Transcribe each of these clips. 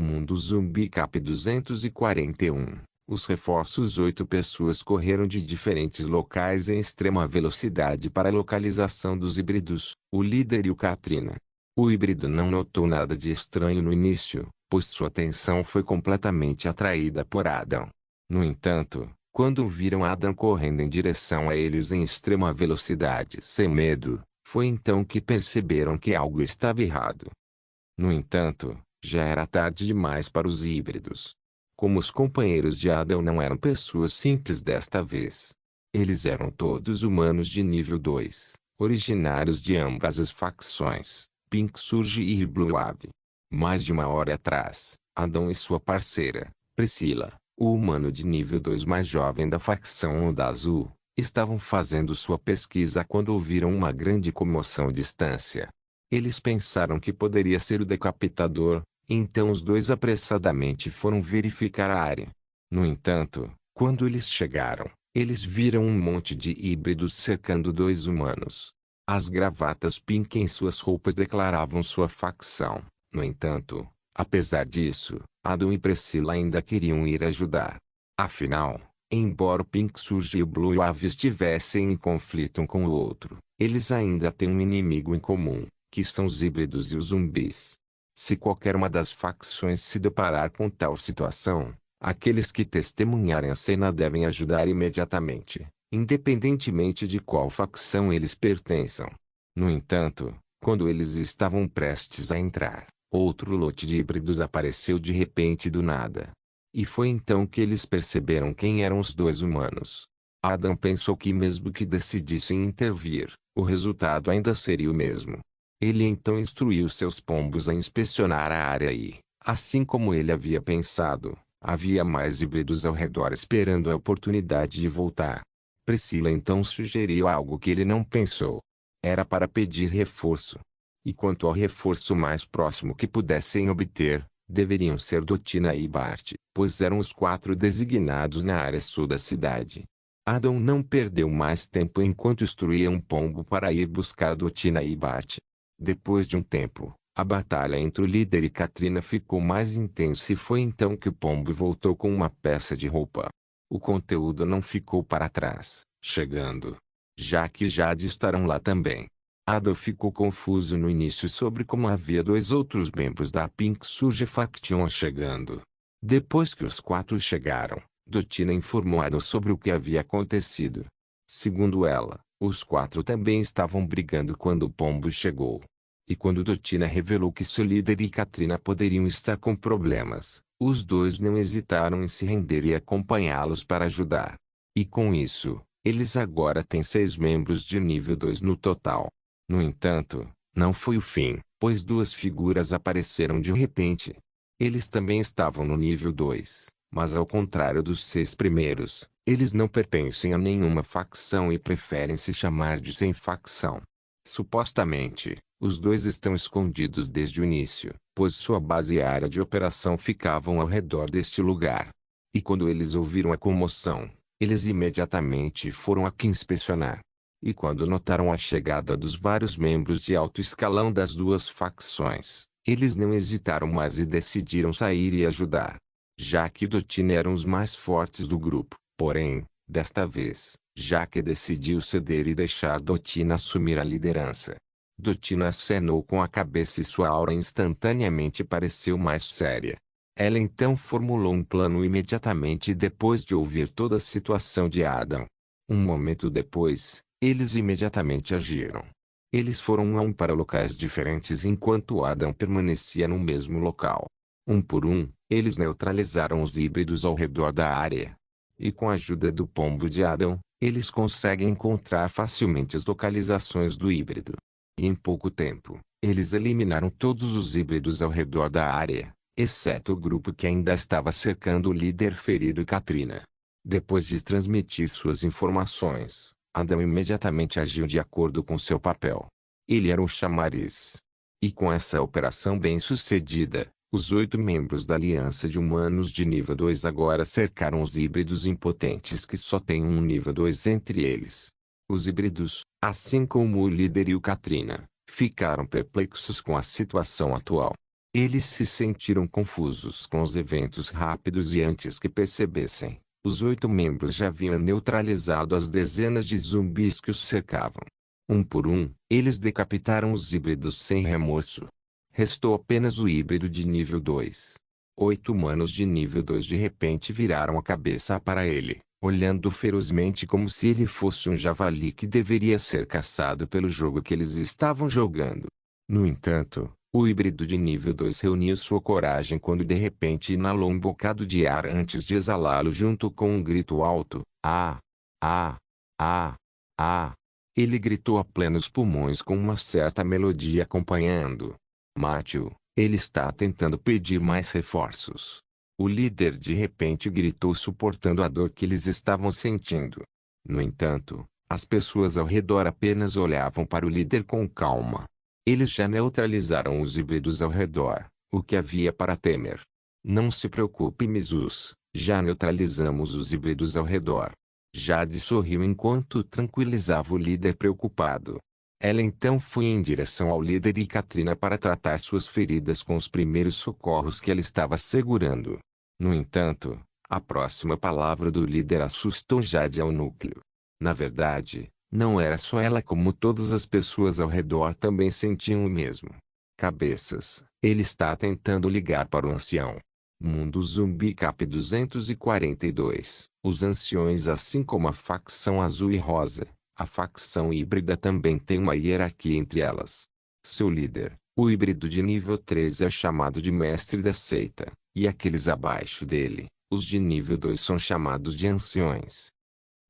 Mundo Zumbi Cap 241. Os reforços 8 pessoas correram de diferentes locais em extrema velocidade para a localização dos híbridos, o líder e o Katrina. O híbrido não notou nada de estranho no início, pois sua atenção foi completamente atraída por Adam. No entanto, quando viram Adam correndo em direção a eles em extrema velocidade sem medo, foi então que perceberam que algo estava errado. No entanto, já era tarde demais para os híbridos. Como os companheiros de Adam não eram pessoas simples desta vez. Eles eram todos humanos de nível 2, originários de ambas as facções, Pink Surge e Blue Wave. Mais de uma hora atrás, Adam e sua parceira, Priscila, o humano de nível 2 mais jovem da facção Onda Azul, estavam fazendo sua pesquisa quando ouviram uma grande comoção à distância. Eles pensaram que poderia ser o decapitador, então os dois apressadamente foram verificar a área. No entanto, quando eles chegaram, eles viram um monte de híbridos cercando dois humanos. As gravatas pink em suas roupas declaravam sua facção. No entanto, apesar disso, Adam e Priscila ainda queriam ir ajudar. Afinal, embora o Pink Surge e o Blue Wave estivessem em conflito um com o outro, eles ainda têm um inimigo em comum, que são os híbridos e os zumbis. Se qualquer uma das facções se deparar com tal situação, aqueles que testemunharem a cena devem ajudar imediatamente, independentemente de qual facção eles pertençam. No entanto, quando eles estavam prestes a entrar, outro lote de híbridos apareceu de repente do nada. E foi então que eles perceberam quem eram os dois humanos. Adam pensou que mesmo que decidissem intervir, o resultado ainda seria o mesmo. Ele então instruiu seus pombos a inspecionar a área e, assim como ele havia pensado, havia mais híbridos ao redor esperando a oportunidade de voltar. Priscila então sugeriu algo que ele não pensou. Era para pedir reforço. E quanto ao reforço mais próximo que pudessem obter, deveriam ser Dotina e Bart, pois eram os 4 designados na área sul da cidade. Adam não perdeu mais tempo enquanto instruía um pombo para ir buscar Dotina e Bart. Depois de um tempo, a batalha entre o líder e Katrina ficou mais intensa e foi então que o pombo voltou com uma peça de roupa. O conteúdo não ficou para trás, chegando. Já que Jade estarão lá também. Adam ficou confuso no início sobre como havia 2 outros membros da Pink Surge Faction chegando. Depois que os 4 chegaram, Dotina informou Adam sobre o que havia acontecido. Segundo ela, os 4 também estavam brigando quando o pombo chegou. E quando Dotina revelou que seu líder e Katrina poderiam estar com problemas, os dois não hesitaram em se render e acompanhá-los para ajudar. E com isso, eles agora têm 6 membros de nível 2 no total. No entanto, não foi o fim, pois 2 figuras apareceram de repente. Eles também estavam no nível 2, mas ao contrário dos 6 primeiros, eles não pertencem a nenhuma facção e preferem se chamar de sem facção. Supostamente, os 2 estão escondidos desde o início, pois sua base e área de operação ficavam ao redor deste lugar. E quando eles ouviram a comoção, eles imediatamente foram aqui inspecionar. E quando notaram a chegada dos vários membros de alto escalão das 2 facções, eles não hesitaram mais e decidiram sair e ajudar. Já que Dotina eram os mais fortes do grupo, porém, desta vez, Jaque decidiu ceder e deixar Dotina assumir a liderança. Dotina acenou com a cabeça e sua aura instantaneamente pareceu mais séria. Ela então formulou um plano imediatamente depois de ouvir toda a situação de Adam. Um momento depois, eles imediatamente agiram. Eles foram um a um para locais diferentes enquanto Adam permanecia no mesmo local. Um por um, eles neutralizaram os híbridos ao redor da área. E com a ajuda do pombo de Adam, eles conseguem encontrar facilmente as localizações do híbrido. E em pouco tempo, eles eliminaram todos os híbridos ao redor da área, exceto o grupo que ainda estava cercando o líder ferido e Katrina. Depois de transmitir suas informações, Adam imediatamente agiu de acordo com seu papel. Ele era o chamariz. E com essa operação bem-sucedida, os 8 membros da Aliança de Humanos de nível 2 agora cercaram os híbridos impotentes que só têm um nível 2 entre eles. Os híbridos, assim como o líder e o Katrina, ficaram perplexos com a situação atual. Eles se sentiram confusos com os eventos rápidos e antes que percebessem, os 8 membros já haviam neutralizado as dezenas de zumbis que os cercavam. Um por um, eles decapitaram os híbridos sem remorso. Restou apenas o híbrido de nível 2. 8 humanos de nível 2 de repente viraram a cabeça para ele, olhando ferozmente como se ele fosse um javali que deveria ser caçado pelo jogo que eles estavam jogando. No entanto, o híbrido de nível 2 reuniu sua coragem quando de repente inalou um bocado de ar antes de exalá-lo junto com um grito alto. Ah! Ah! Ah! Ah! Ele gritou a plenos pulmões com uma certa melodia acompanhando. Mate-o, ele está tentando pedir mais reforços. O líder de repente gritou suportando a dor que eles estavam sentindo. No entanto, as pessoas ao redor apenas olhavam para o líder com calma. Eles já neutralizaram os híbridos ao redor, o que havia para temer. Não se preocupe, Mizus, já neutralizamos os híbridos ao redor. Jade sorriu enquanto tranquilizava o líder preocupado. Ela então foi em direção ao líder e Katrina para tratar suas feridas com os primeiros socorros que ela estava segurando. No entanto, a próxima palavra do líder assustou Jade ao núcleo. Na verdade, não era só ela, como todas as pessoas ao redor também sentiam o mesmo. Cabeças, ele está tentando ligar para o ancião. Mundo Zumbi Cap 242. Os anciões, assim como a facção azul e rosa, a facção híbrida também tem uma hierarquia entre elas. Seu líder, o híbrido de nível 3 é chamado de mestre da seita, e aqueles abaixo dele, os de nível 2 são chamados de anciões.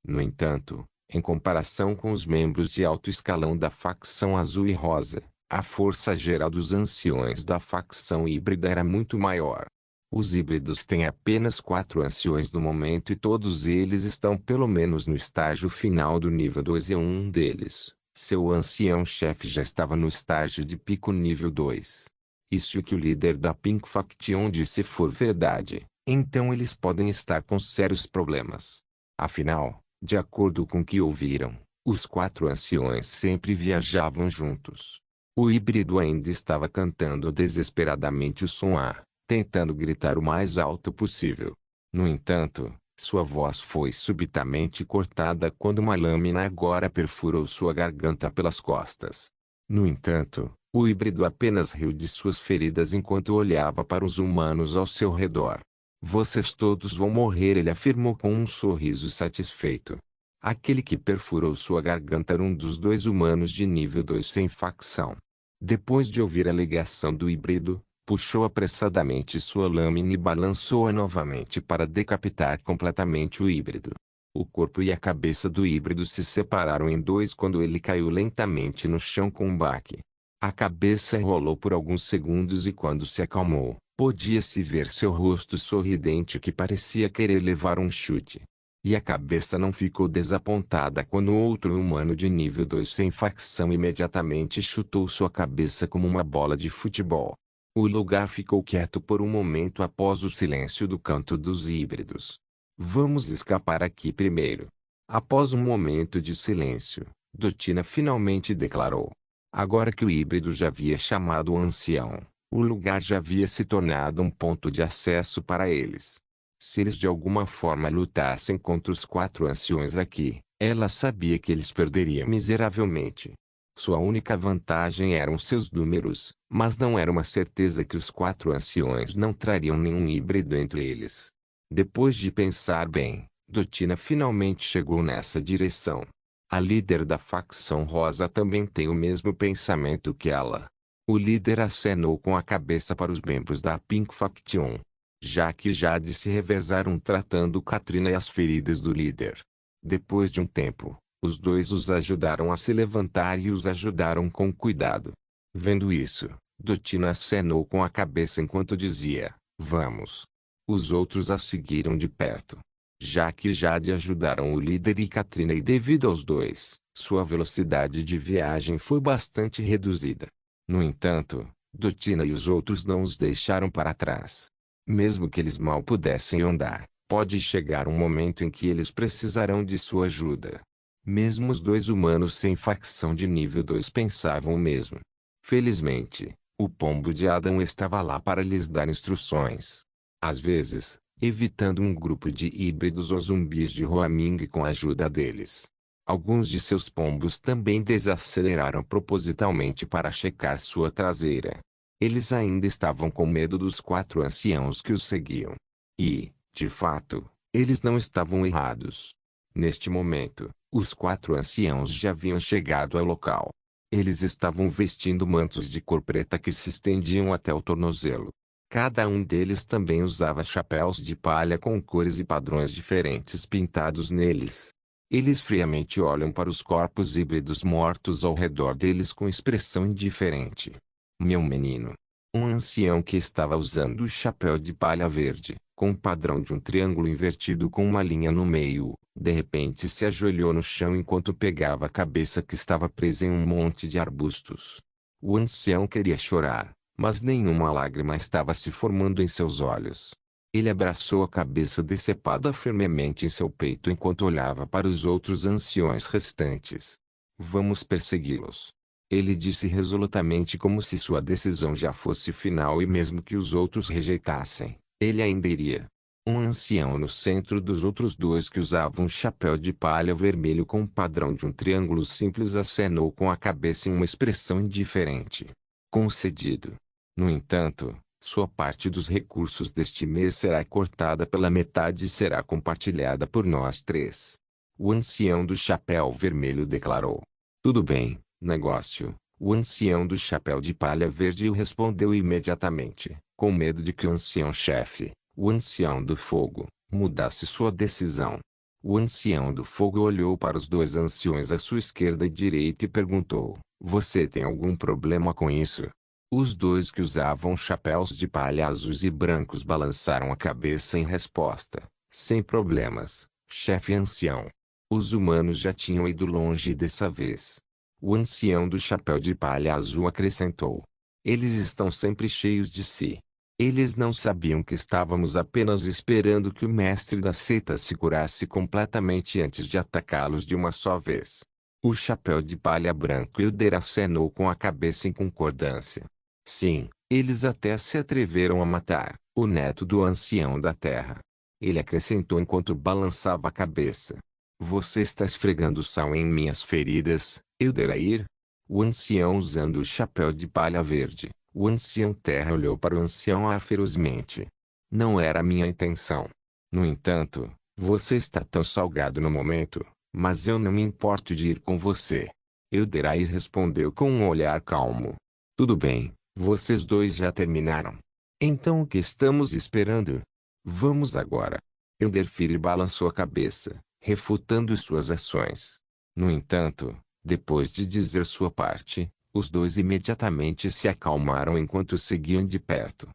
No entanto, em comparação com os membros de alto escalão da facção azul e rosa, a força geral dos anciões da facção híbrida era muito maior. Os híbridos têm apenas 4 anciões no momento e todos eles estão pelo menos no estágio final do nível 2 e um deles, seu ancião-chefe, já estava no estágio de pico nível 2. E se o que o líder da Pink Faction disse for verdade, então eles podem estar com sérios problemas. Afinal, de acordo com o que ouviram, os 4 anciões sempre viajavam juntos. O híbrido ainda estava cantando desesperadamente o som A, tentando gritar o mais alto possível. No entanto, sua voz foi subitamente cortada quando uma lâmina agora perfurou sua garganta pelas costas. No entanto, o híbrido apenas riu de suas feridas enquanto olhava para os humanos ao seu redor. Vocês todos vão morrer, ele afirmou com um sorriso satisfeito. Aquele que perfurou sua garganta era um dos 2 humanos de nível 2 sem facção. Depois de ouvir a alegação do híbrido, puxou apressadamente sua lâmina e balançou-a novamente para decapitar completamente o híbrido. O corpo e a cabeça do híbrido se separaram em 2 quando ele caiu lentamente no chão com um baque. A cabeça rolou por alguns segundos e quando se acalmou, podia-se ver seu rosto sorridente que parecia querer levar um chute. E a cabeça não ficou desapontada quando outro humano de nível 2 sem facção imediatamente chutou sua cabeça como uma bola de futebol. O lugar ficou quieto por um momento após o silêncio do canto dos híbridos. Vamos escapar aqui primeiro. Após um momento de silêncio, Dotina finalmente declarou. Agora que o híbrido já havia chamado o ancião, o lugar já havia se tornado um ponto de acesso para eles. Se eles de alguma forma lutassem contra os 4 anciões aqui, ela sabia que eles perderiam miseravelmente. Sua única vantagem eram seus números, mas não era uma certeza que os 4 anciões não trariam nenhum híbrido entre eles. Depois de pensar bem, Dotina finalmente chegou nessa direção. A líder da facção rosa também tem o mesmo pensamento que ela. O líder acenou com a cabeça para os membros da Pink Faction, já que Jade se revezaram tratando Katrina e as feridas do líder. Depois de um tempo, os 2 os ajudaram a se levantar e os ajudaram com cuidado. Vendo isso, Dotina acenou com a cabeça enquanto dizia, vamos. Os outros a seguiram de perto. Já que Jade ajudaram o líder e Katrina e devido aos 2, sua velocidade de viagem foi bastante reduzida. No entanto, Dotina e os outros não os deixaram para trás. Mesmo que eles mal pudessem andar, pode chegar um momento em que eles precisarão de sua ajuda. Mesmo os 2 humanos sem facção de nível 2 pensavam o mesmo. Felizmente, O pombo de Adão estava lá para lhes dar instruções. Às vezes, evitando um grupo de híbridos ou zumbis de roaming com a ajuda deles. Alguns de seus pombos também desaceleraram propositalmente para checar sua traseira. Eles ainda estavam com medo dos 4 anciãos que os seguiam. E, de fato, eles não estavam errados. Neste momento, os 4 anciãos já haviam chegado ao local. Eles estavam vestindo mantos de cor preta que se estendiam até o tornozelo. Cada um deles também usava chapéus de palha com cores e padrões diferentes pintados neles. Eles friamente olham para os corpos híbridos mortos ao redor deles com expressão indiferente. Meu menino. Um ancião que estava usando o chapéu de palha verde, com o padrão de um triângulo invertido com uma linha no meio, de repente se ajoelhou no chão enquanto pegava a cabeça que estava presa em um monte de arbustos. O ancião queria chorar, mas nenhuma lágrima estava se formando em seus olhos. Ele abraçou a cabeça decepada firmemente em seu peito enquanto olhava para os outros anciões restantes. Vamos persegui-los. Ele disse resolutamente como se sua decisão já fosse final e mesmo que os outros rejeitassem, ele ainda iria. Um ancião no centro dos outros 2 que usavam um chapéu de palha vermelho com o padrão de um triângulo simples acenou com a cabeça em uma expressão indiferente. Concedido. No entanto, sua parte dos recursos deste mês será cortada pela metade e será compartilhada por nós 3. O ancião do chapéu vermelho declarou. Tudo bem, negócio. O ancião do chapéu de palha verde respondeu imediatamente, com medo de que o ancião-chefe, o ancião do fogo, mudasse sua decisão. O ancião do fogo olhou para os 2 anciões à sua esquerda e direita e perguntou, você tem algum problema com isso? Os 2 que usavam chapéus de palha azuis e brancos balançaram a cabeça em resposta. Sem problemas, chefe ancião. Os humanos já tinham ido longe dessa vez. O ancião do chapéu de palha azul acrescentou. Eles estão sempre cheios de si. Eles não sabiam que estávamos apenas esperando que o mestre da seita se curasse completamente antes de atacá-los de uma só vez. O chapéu de palha branco Elder acenou com a cabeça em concordância. Sim, eles até se atreveram a matar o neto do ancião da terra. Ele acrescentou enquanto balançava a cabeça. Você está esfregando sal em minhas feridas, Elder? O ancião usando o chapéu de palha verde, o ancião terra olhou para o ancião ar ferozmente. Não era minha intenção. No entanto, você está tão salgado no momento, mas eu não me importo de ir com você. Elder respondeu com um olhar calmo. Tudo bem. Vocês 2 já terminaram. Então o que estamos esperando? Vamos agora. Elderfire balançou a cabeça, refutando suas ações. No entanto, depois de dizer sua parte, os 2 imediatamente se acalmaram enquanto seguiam de perto.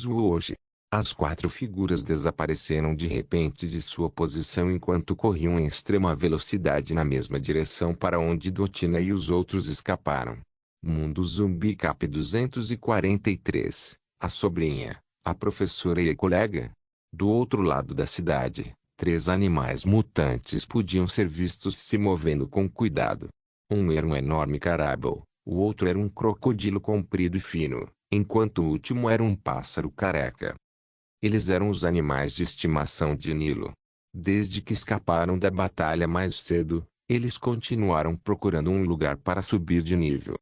Hoje, as 4 figuras desapareceram de repente de sua posição enquanto corriam em extrema velocidade na mesma direção para onde Dotina e os outros escaparam. Mundo Zumbi Cap 243, a sobrinha, a professora e a colega. Do outro lado da cidade, 3 animais mutantes podiam ser vistos se movendo com cuidado. Um era um enorme carabo, o outro era um crocodilo comprido e fino, enquanto o último era um pássaro careca. Eles eram os animais de estimação de Nilo. Desde que escaparam da batalha mais cedo, eles continuaram procurando um lugar para subir de nível.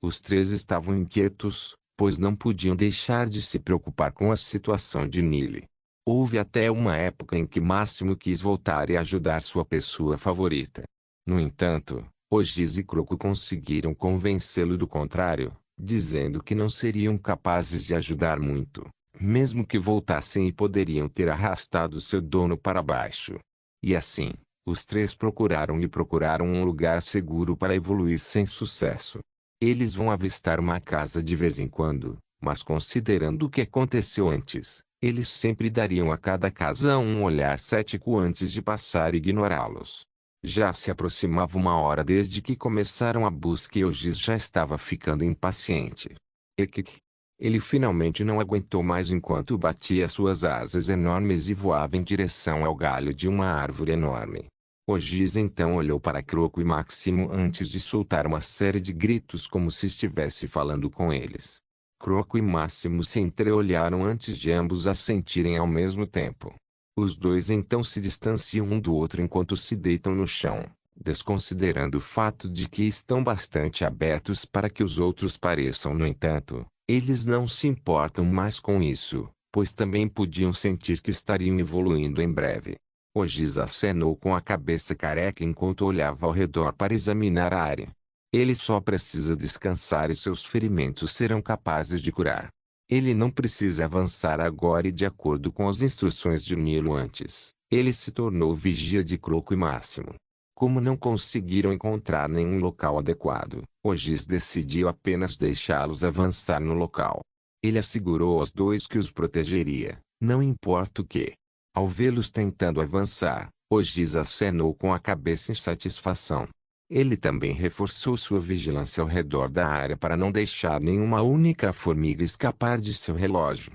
Os 3 estavam inquietos, pois não podiam deixar de se preocupar com a situação de Nile. Houve até uma época em que Máximo quis voltar e ajudar sua pessoa favorita. No entanto, Ogiz e Croco conseguiram convencê-lo do contrário, dizendo que não seriam capazes de ajudar muito, mesmo que voltassem e poderiam ter arrastado seu dono para baixo. E assim, os 3 procuraram um lugar seguro para evoluir sem sucesso. Eles vão avistar uma casa de vez em quando, mas considerando o que aconteceu antes, eles sempre dariam a cada casa um olhar cético antes de passar e ignorá-los. Já se aproximava uma hora desde que começaram a busca e Ogiz já estava ficando impaciente. Ekik. Ele finalmente não aguentou mais enquanto batia suas asas enormes e voava em direção ao galho de uma árvore enorme. Ogiz então olhou para Croco e Máximo antes de soltar uma série de gritos como se estivesse falando com eles. Croco e Máximo se entreolharam antes de ambos assentirem ao mesmo tempo. Os dois então se distanciam um do outro enquanto se deitam no chão, desconsiderando o fato de que estão bastante abertos para que os outros pareçam. No entanto, eles não se importam mais com isso, pois também podiam sentir que estariam evoluindo em breve. Ogiz acenou com a cabeça careca enquanto olhava ao redor para examinar a área. Ele só precisa descansar e seus ferimentos serão capazes de curar. Ele não precisa avançar agora e de acordo com as instruções de Nilo antes, ele se tornou vigia de Croco e Máximo. Como não conseguiram encontrar nenhum local adequado, Ogiz decidiu apenas deixá-los avançar no local. Ele assegurou aos dois que os protegeria, não importa o que. Ao vê-los tentando avançar, Ogiz acenou com a cabeça em satisfação. Ele também reforçou sua vigilância ao redor da área para não deixar nenhuma única formiga escapar de seu relógio.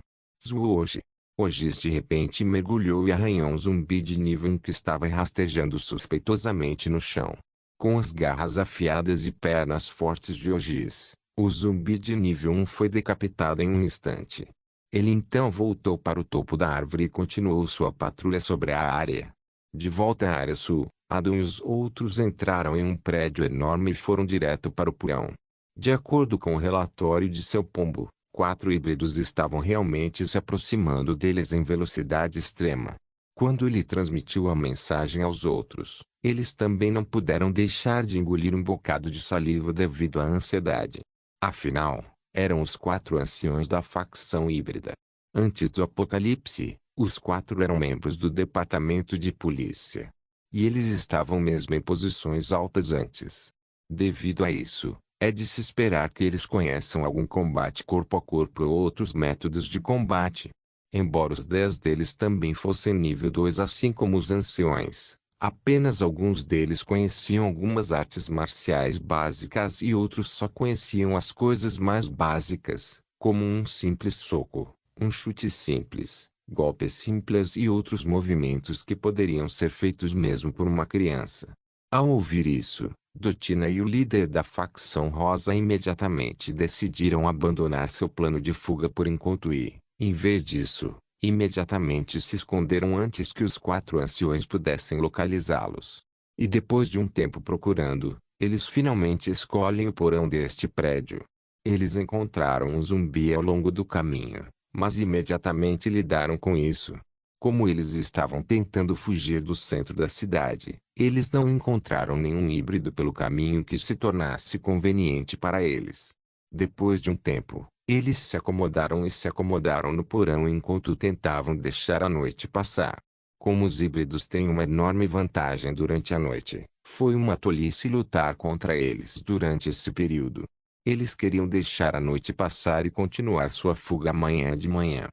Zuoji. Ogiz de repente mergulhou e arranhou um zumbi de nível 1 que estava rastejando suspeitosamente no chão. Com as garras afiadas e pernas fortes de Ogiz, o zumbi de nível 1 foi decapitado em um instante. Ele então voltou para o topo da árvore e continuou sua patrulha sobre a área. De volta à área sul, Adam e os outros entraram em um prédio enorme e foram direto para o porão. De acordo com o relatório de seu pombo, 4 híbridos estavam realmente se aproximando deles em velocidade extrema. Quando ele transmitiu a mensagem aos outros, eles também não puderam deixar de engolir um bocado de saliva devido à ansiedade. Afinal, eram os 4 anciões da facção híbrida. Antes do apocalipse, os 4 eram membros do departamento de polícia. E eles estavam mesmo em posições altas antes. Devido a isso, é de se esperar que eles conheçam algum combate corpo a corpo ou outros métodos de combate. Embora os 10 deles também fossem nível 2 assim como os anciões, apenas alguns deles conheciam algumas artes marciais básicas e outros só conheciam as coisas mais básicas, como um simples soco, um chute simples, golpes simples e outros movimentos que poderiam ser feitos mesmo por uma criança. Ao ouvir isso, Dotina e o líder da facção rosa imediatamente decidiram abandonar seu plano de fuga por enquanto e, em vez disso, imediatamente se esconderam antes que os 4 anciões pudessem localizá-los. E depois de um tempo procurando, eles finalmente escolhem o porão deste prédio. Eles encontraram um zumbi ao longo do caminho, mas imediatamente lidaram com isso. Como eles estavam tentando fugir do centro da cidade, eles não encontraram nenhum híbrido pelo caminho que se tornasse conveniente para eles. Depois de um tempo, eles se acomodaram no porão enquanto tentavam deixar a noite passar. Como os híbridos têm uma enorme vantagem durante a noite, foi uma tolice lutar contra eles durante esse período. Eles queriam deixar a noite passar e continuar sua fuga amanhã de manhã.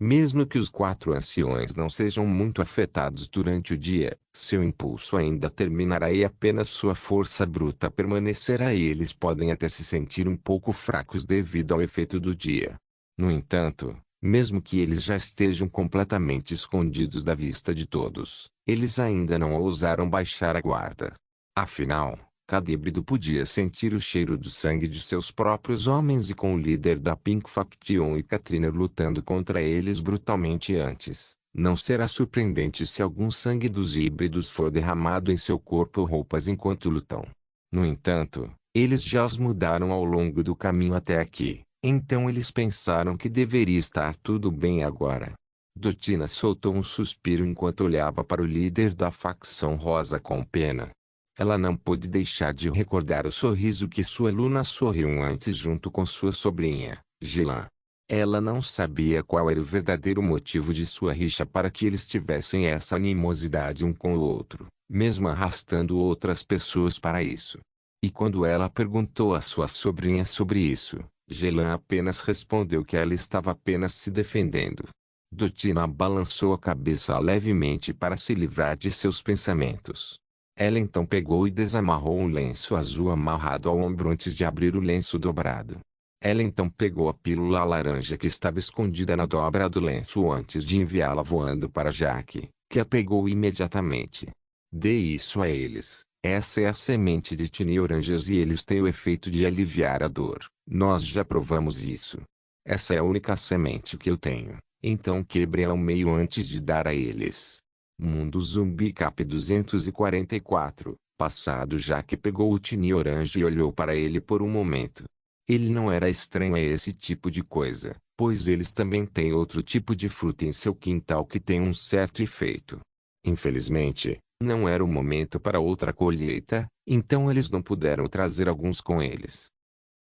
Mesmo que os 4 anciões não sejam muito afetados durante o dia, seu impulso ainda terminará e apenas sua força bruta permanecerá e eles podem até se sentir um pouco fracos devido ao efeito do dia. No entanto, mesmo que eles já estejam completamente escondidos da vista de todos, eles ainda não ousaram baixar a guarda. Afinal, cada híbrido podia sentir o cheiro do sangue de seus próprios homens e com o líder da Pink Faction e Katrina lutando contra eles brutalmente antes, não será surpreendente se algum sangue dos híbridos for derramado em seu corpo ou roupas enquanto lutam. No entanto, eles já os mudaram ao longo do caminho até aqui, então eles pensaram que deveria estar tudo bem agora. Dotina soltou um suspiro enquanto olhava para o líder da facção rosa com pena. Ela não pôde deixar de recordar o sorriso que sua Luna sorriu antes junto com sua sobrinha, Gilan. Ela não sabia qual era o verdadeiro motivo de sua rixa para que eles tivessem essa animosidade um com o outro, mesmo arrastando outras pessoas para isso. E quando ela perguntou à sua sobrinha sobre isso, Gilan apenas respondeu que ela estava apenas se defendendo. Dotina balançou a cabeça levemente para se livrar de seus pensamentos. Ela então pegou e desamarrou um lenço azul amarrado ao ombro antes de abrir o lenço dobrado. Ela então pegou a pílula laranja que estava escondida na dobra do lenço antes de enviá-la voando para Jaque, que a pegou imediatamente. Dê isso a eles. Essa é a semente de tiny oranges e eles têm o efeito de aliviar a dor. Nós já provamos isso. Essa é a única semente que eu tenho, então quebre ao meio antes de dar a eles. Mundo Zumbi Cap 244. Passado. Jack pegou o Tiny-Orange e olhou para ele por um momento. Ele não era estranho a esse tipo de coisa, pois eles também têm outro tipo de fruta em seu quintal que tem um certo efeito. Infelizmente, não era o momento para outra colheita, então eles não puderam trazer alguns com eles.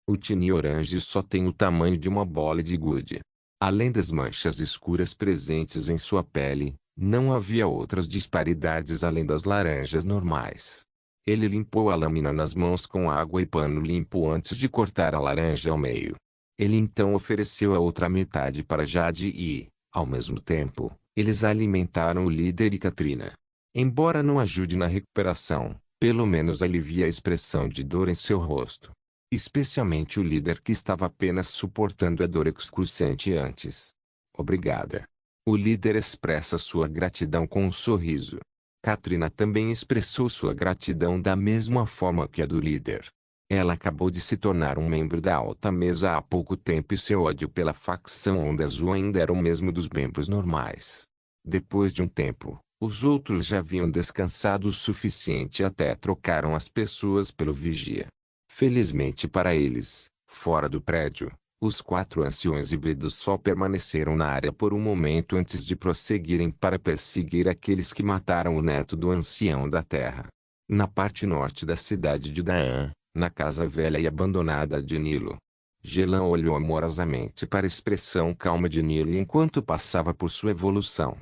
O Tiny-Orange só tem o tamanho de uma bola de gude. Além das manchas escuras presentes em sua pele, não havia outras disparidades além das laranjas normais. Ele limpou a lâmina nas mãos com água e pano limpo antes de cortar a laranja ao meio. Ele então ofereceu a outra metade para Jade e, ao mesmo tempo, eles alimentaram o líder e Katrina. Embora não ajude na recuperação, pelo menos alivia a expressão de dor em seu rosto. Especialmente o líder que estava apenas suportando a dor excruciante antes. Obrigada. O líder expressa sua gratidão com um sorriso. Katrina também expressou sua gratidão da mesma forma que a do líder. Ela acabou de se tornar um membro da alta mesa há pouco tempo e seu ódio pela facção Onda Azul ainda era o mesmo dos membros normais. Depois de um tempo, os outros já haviam descansado o suficiente e até trocaram as pessoas pelo vigia. Felizmente para eles, fora do prédio, os 4 anciões híbridos só permaneceram na área por um momento antes de prosseguirem para perseguir aqueles que mataram o neto do ancião da Terra. Na parte norte da cidade de Daan, na casa velha e abandonada de Nilo, Gelan olhou amorosamente para a expressão calma de Nilo enquanto passava por sua evolução.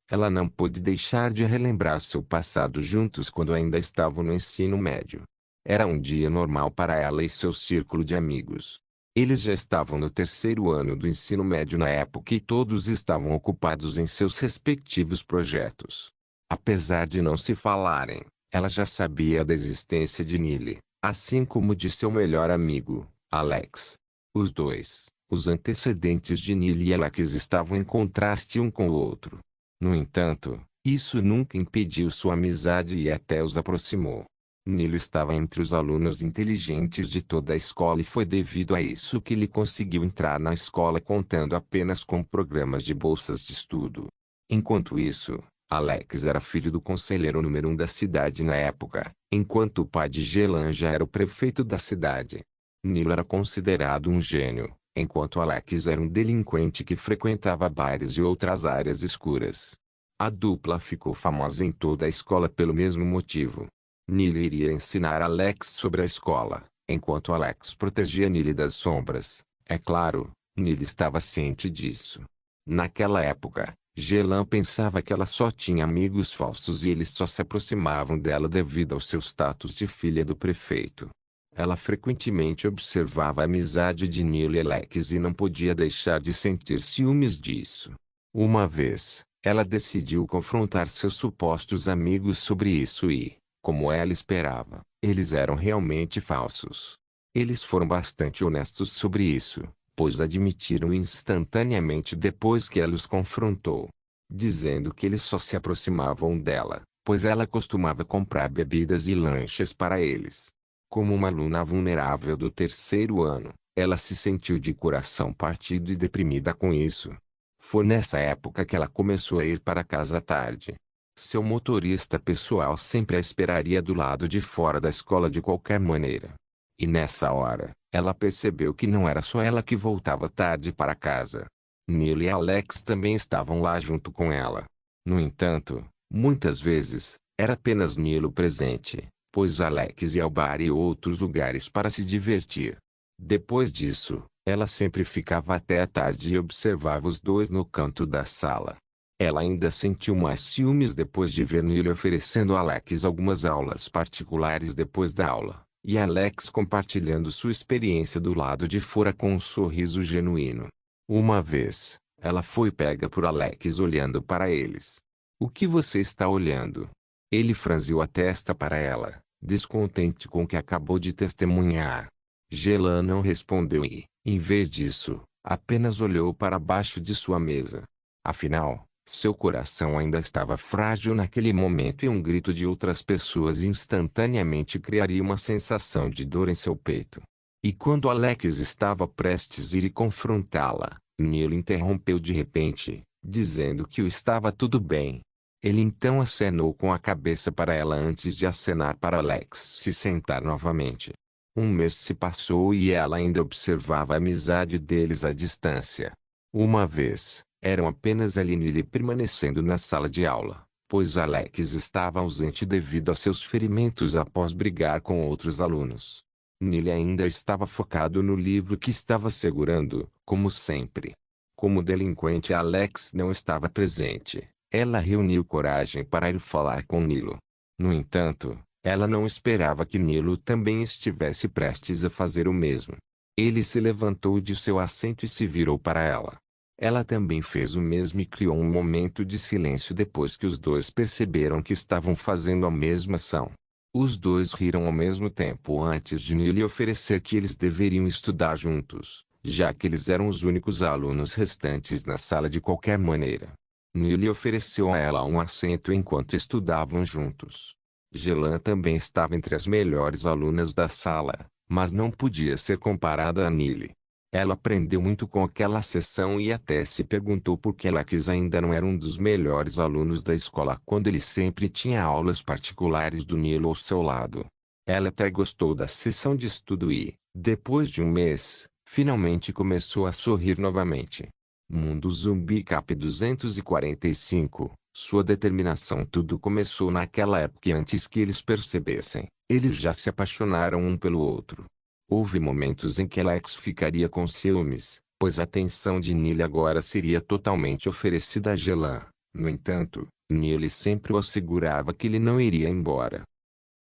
Ela não pôde deixar de relembrar seu passado juntos quando ainda estavam no ensino médio. Era um dia normal para ela e seu círculo de amigos. Eles já estavam no 3º ano do ensino médio na época e todos estavam ocupados em seus respectivos projetos. Apesar de não se falarem, ela já sabia da existência de Nili, assim como de seu melhor amigo, Alex. Os dois, os antecedentes de Nili e Alex estavam em contraste um com o outro. No entanto, isso nunca impediu sua amizade e até os aproximou. Nilo estava entre os alunos inteligentes de toda a escola e foi devido a isso que ele conseguiu entrar na escola contando apenas com programas de bolsas de estudo. Enquanto isso, Alex era filho do conselheiro número 1 da cidade na época, enquanto o pai de Gelan já era o prefeito da cidade. Nilo era considerado um gênio, enquanto Alex era um delinquente que frequentava bares e outras áreas escuras. A dupla ficou famosa em toda a escola pelo mesmo motivo. Nili iria ensinar Alex sobre a escola, enquanto Alex protegia Nili das sombras. É claro, Nili estava ciente disso. Naquela época, Gelan pensava que ela só tinha amigos falsos e eles só se aproximavam dela devido ao seu status de filha do prefeito. Ela frequentemente observava a amizade de Nili e Alex e não podia deixar de sentir ciúmes disso. Uma vez, ela decidiu confrontar seus supostos amigos sobre isso e, como ela esperava, eles eram realmente falsos. Eles foram bastante honestos sobre isso, pois admitiram instantaneamente depois que ela os confrontou, dizendo que eles só se aproximavam dela, pois ela costumava comprar bebidas e lanches para eles. Como uma aluna vulnerável do 3º ano, ela se sentiu de coração partido e deprimida com isso. Foi nessa época que ela começou a ir para casa à tarde. Seu motorista pessoal sempre a esperaria do lado de fora da escola de qualquer maneira. E nessa hora, ela percebeu que não era só ela que voltava tarde para casa. Nilo e Alex também estavam lá junto com ela. No entanto, muitas vezes, era apenas Nilo presente, pois Alex ia ao bar e outros lugares para se divertir. Depois disso, ela sempre ficava até a tarde e observava os dois no canto da sala. Ela ainda sentiu mais ciúmes depois de ver Nilo oferecendo a Alex algumas aulas particulares depois da aula, e Alex compartilhando sua experiência do lado de fora com um sorriso genuíno. Uma vez, ela foi pega por Alex olhando para eles. "O que você está olhando?" Ele franziu a testa para ela, descontente com o que acabou de testemunhar. Gelan não respondeu e, em vez disso, apenas olhou para baixo de sua mesa. Afinal, seu coração ainda estava frágil naquele momento e um grito de outras pessoas instantaneamente criaria uma sensação de dor em seu peito. E quando Alex estava prestes a ir confrontá-la, Neil interrompeu de repente, dizendo que estava tudo bem. Ele então acenou com a cabeça para ela antes de acenar para Alex se sentar novamente. Um mês se passou e ela ainda observava a amizade deles à distância. Uma vez, eram apenas ela e Neil permanecendo na sala de aula, pois Alex estava ausente devido a seus ferimentos após brigar com outros alunos. Neil ainda estava focado no livro que estava segurando, como sempre. Como o delinquente Alex não estava presente, ela reuniu coragem para ir falar com Nilo. No entanto, ela não esperava que Nilo também estivesse prestes a fazer o mesmo. Ele se levantou de seu assento e se virou para ela. Ela também fez o mesmo e criou um momento de silêncio depois que os dois perceberam que estavam fazendo a mesma ação. Os dois riram ao mesmo tempo antes de Neil lhe oferecer que eles deveriam estudar juntos, já que eles eram os únicos alunos restantes na sala de qualquer maneira. Neil lhe ofereceu a ela um assento enquanto estudavam juntos. Jelan também estava entre as melhores alunas da sala, mas não podia ser comparada a Neil. Ela aprendeu muito com aquela sessão e até se perguntou por que Alex ainda não era um dos melhores alunos da escola quando ele sempre tinha aulas particulares do Nilo ao seu lado. Ela até gostou da sessão de estudo e, depois de um mês, finalmente começou a sorrir novamente. Mundo Zumbi Cap 245. Sua determinação. Tudo começou naquela época e antes que eles percebessem, eles já se apaixonaram um pelo outro. Houve momentos em que Alex ficaria com ciúmes, pois a atenção de Neil agora seria totalmente oferecida a Jelan. No entanto, Neil sempre o assegurava que ele não iria embora.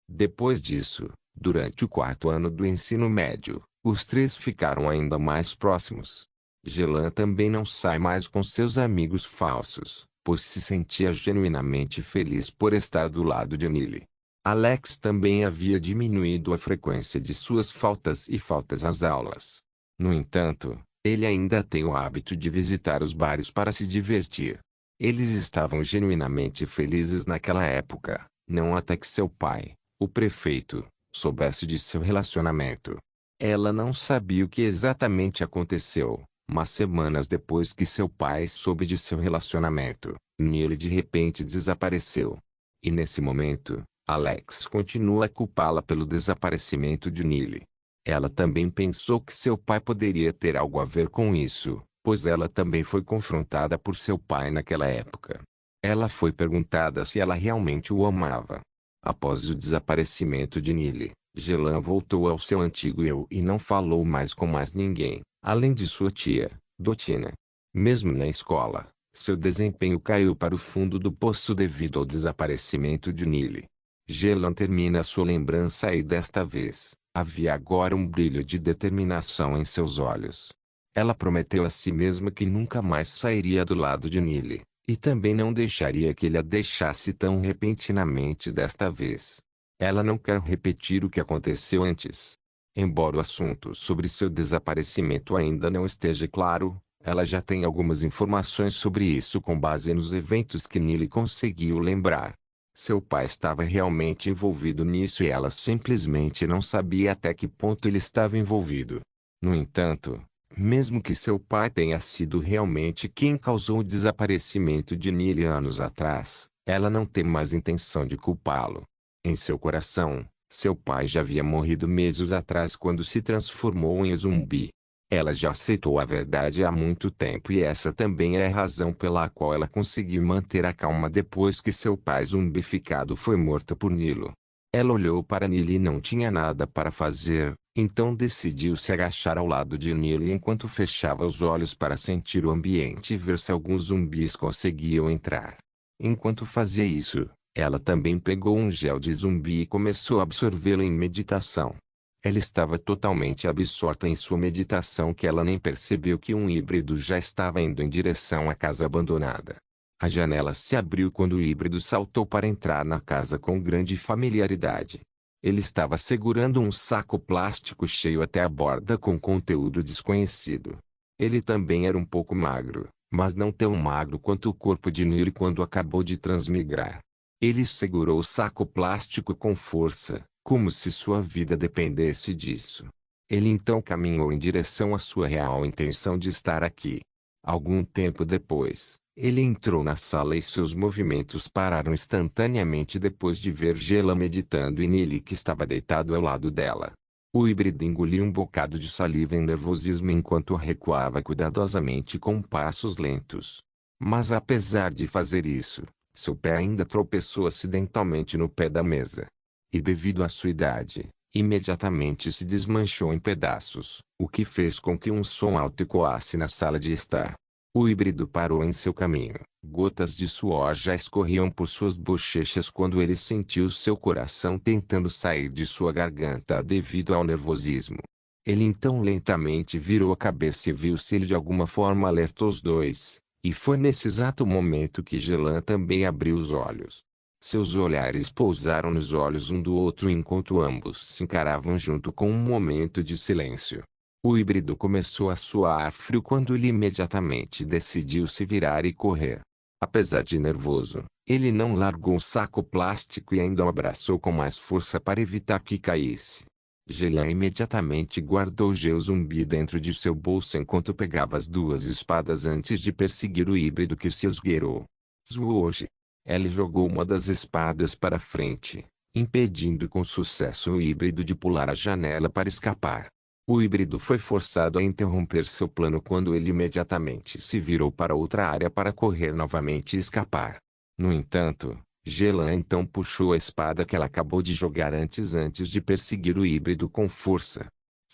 Depois disso, durante o quarto ano do ensino médio, os três ficaram ainda mais próximos. Jelan também não sai mais com seus amigos falsos, pois se sentia genuinamente feliz por estar do lado de Neil. Alex também havia diminuído a frequência de suas faltas e faltas às aulas. No entanto, ele ainda tem o hábito de visitar os bares para se divertir. Eles estavam genuinamente felizes naquela época, não até que seu pai, o prefeito, soubesse de seu relacionamento. Ela não sabia o que exatamente aconteceu, mas semanas depois que seu pai soube de seu relacionamento, Neil de repente desapareceu. E nesse momento, Alex continua a culpá-la pelo desaparecimento de Neil. Ela também pensou que seu pai poderia ter algo a ver com isso, pois ela também foi confrontada por seu pai naquela época. Ela foi perguntada se ela realmente o amava. Após o desaparecimento de Neil, Jelan voltou ao seu antigo eu e não falou mais com mais ninguém, além de sua tia, Dotina. Mesmo na escola, seu desempenho caiu para o fundo do poço devido ao desaparecimento de Neil. Jelan termina sua lembrança e desta vez, havia agora um brilho de determinação em seus olhos. Ela prometeu a si mesma que nunca mais sairia do lado de Neil, e também não deixaria que ele a deixasse tão repentinamente desta vez. Ela não quer repetir o que aconteceu antes. Embora o assunto sobre seu desaparecimento ainda não esteja claro, ela já tem algumas informações sobre isso com base nos eventos que Neil conseguiu lembrar. Seu pai estava realmente envolvido nisso e ela simplesmente não sabia até que ponto ele estava envolvido. No entanto, mesmo que seu pai tenha sido realmente quem causou o desaparecimento de Neil anos atrás, ela não tem mais intenção de culpá-lo. Em seu coração, seu pai já havia morrido meses atrás quando se transformou em zumbi. Ela já aceitou a verdade há muito tempo e essa também é a razão pela qual ela conseguiu manter a calma depois que seu pai zumbificado foi morto por Nilo. Ela olhou para Neil e não tinha nada para fazer, então decidiu se agachar ao lado de Neil enquanto fechava os olhos para sentir o ambiente e ver se alguns zumbis conseguiam entrar. Enquanto fazia isso, ela também pegou um gel de zumbi e começou a absorvê-lo em meditação. Ela estava totalmente absorta em sua meditação que ela nem percebeu que um híbrido já estava indo em direção à casa abandonada. A janela se abriu quando o híbrido saltou para entrar na casa com grande familiaridade. Ele estava segurando um saco plástico cheio até a borda com conteúdo desconhecido. Ele também era um pouco magro, mas não tão magro quanto o corpo de Neil quando acabou de transmigrar. Ele segurou o saco plástico com força, como se sua vida dependesse disso. Ele então caminhou em direção à sua real intenção de estar aqui. Algum tempo depois, ele entrou na sala e seus movimentos pararam instantaneamente depois de ver Gela meditando e Nili que estava deitado ao lado dela. O híbrido engoliu um bocado de saliva em nervosismo enquanto recuava cuidadosamente com passos lentos. Mas apesar de fazer isso, seu pé ainda tropeçou acidentalmente no pé da mesa. E devido à sua idade, imediatamente se desmanchou em pedaços, o que fez com que um som alto ecoasse na sala de estar. O híbrido parou em seu caminho. Gotas de suor já escorriam por suas bochechas quando ele sentiu seu coração tentando sair de sua garganta devido ao nervosismo. Ele então lentamente virou a cabeça e viu se ele de alguma forma alertou os dois. E foi nesse exato momento que Gelan também abriu os olhos. Seus olhares pousaram nos olhos um do outro enquanto ambos se encaravam junto com um momento de silêncio. O híbrido começou a suar frio quando ele imediatamente decidiu se virar e correr. Apesar de nervoso, ele não largou o saco plástico e ainda o abraçou com mais força para evitar que caísse. Gelan imediatamente guardou o zumbi dentro de seu bolso enquanto pegava as duas espadas antes de perseguir o híbrido que se esgueirou. Zuoji. Ele jogou uma das espadas para frente, impedindo com sucesso o híbrido de pular a janela para escapar. O híbrido foi forçado a interromper seu plano quando ele imediatamente se virou para outra área para correr novamente e escapar. No entanto, Gelan então puxou a espada que ela acabou de jogar antes de perseguir o híbrido com força.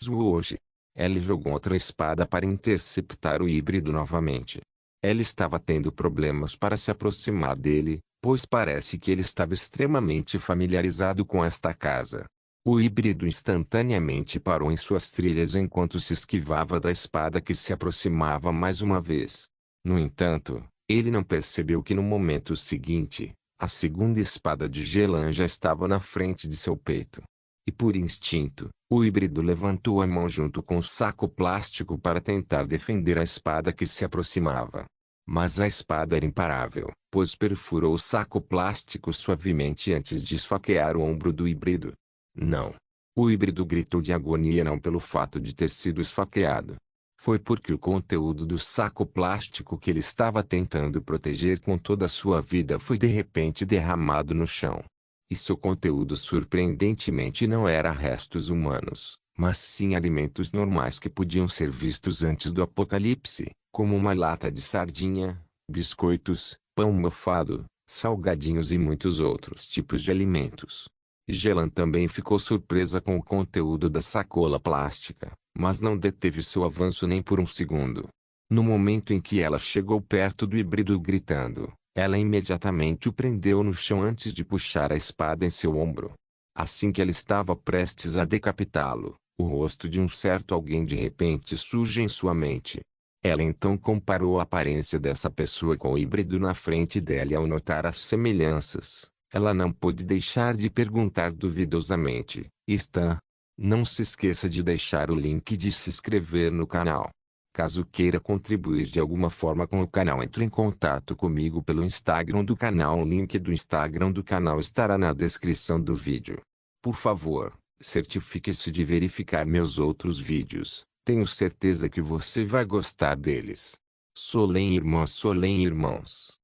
Zuoji. Ele jogou outra espada para interceptar o híbrido novamente. Ela estava tendo problemas para se aproximar dele, pois parece que ele estava extremamente familiarizado com esta casa. O híbrido instantaneamente parou em suas trilhas enquanto se esquivava da espada que se aproximava mais uma vez. No entanto, ele não percebeu que no momento seguinte, a segunda espada de Gelan já estava na frente de seu peito. E por instinto, o híbrido levantou a mão junto com o saco plástico para tentar defender a espada que se aproximava. Mas a espada era imparável, pois perfurou o saco plástico suavemente antes de esfaquear o ombro do híbrido. Não. O híbrido gritou de agonia não pelo fato de ter sido esfaqueado. Foi porque o conteúdo do saco plástico que ele estava tentando proteger com toda a sua vida foi de repente derramado no chão. E seu conteúdo surpreendentemente não era restos humanos, mas sim alimentos normais que podiam ser vistos antes do apocalipse, como uma lata de sardinha, biscoitos, pão mofado, salgadinhos e muitos outros tipos de alimentos. Gelan também ficou surpresa com o conteúdo da sacola plástica, mas não deteve seu avanço nem por um segundo. No momento em que ela chegou perto do híbrido gritando, ela imediatamente o prendeu no chão antes de puxar a espada em seu ombro. Assim que ela estava prestes a decapitá-lo, o rosto de um certo alguém de repente surge em sua mente. Ela então comparou a aparência dessa pessoa com o híbrido na frente dela e ao notar as semelhanças, ela não pôde deixar de perguntar duvidosamente: Stan? Não se esqueça de deixar o link de se inscrever no canal. Caso queira contribuir de alguma forma com o canal, entre em contato comigo pelo Instagram do canal. O link do Instagram do canal estará na descrição do vídeo. Por favor, certifique-se de verificar meus outros vídeos. Tenho certeza que você vai gostar deles. Solem irmãos.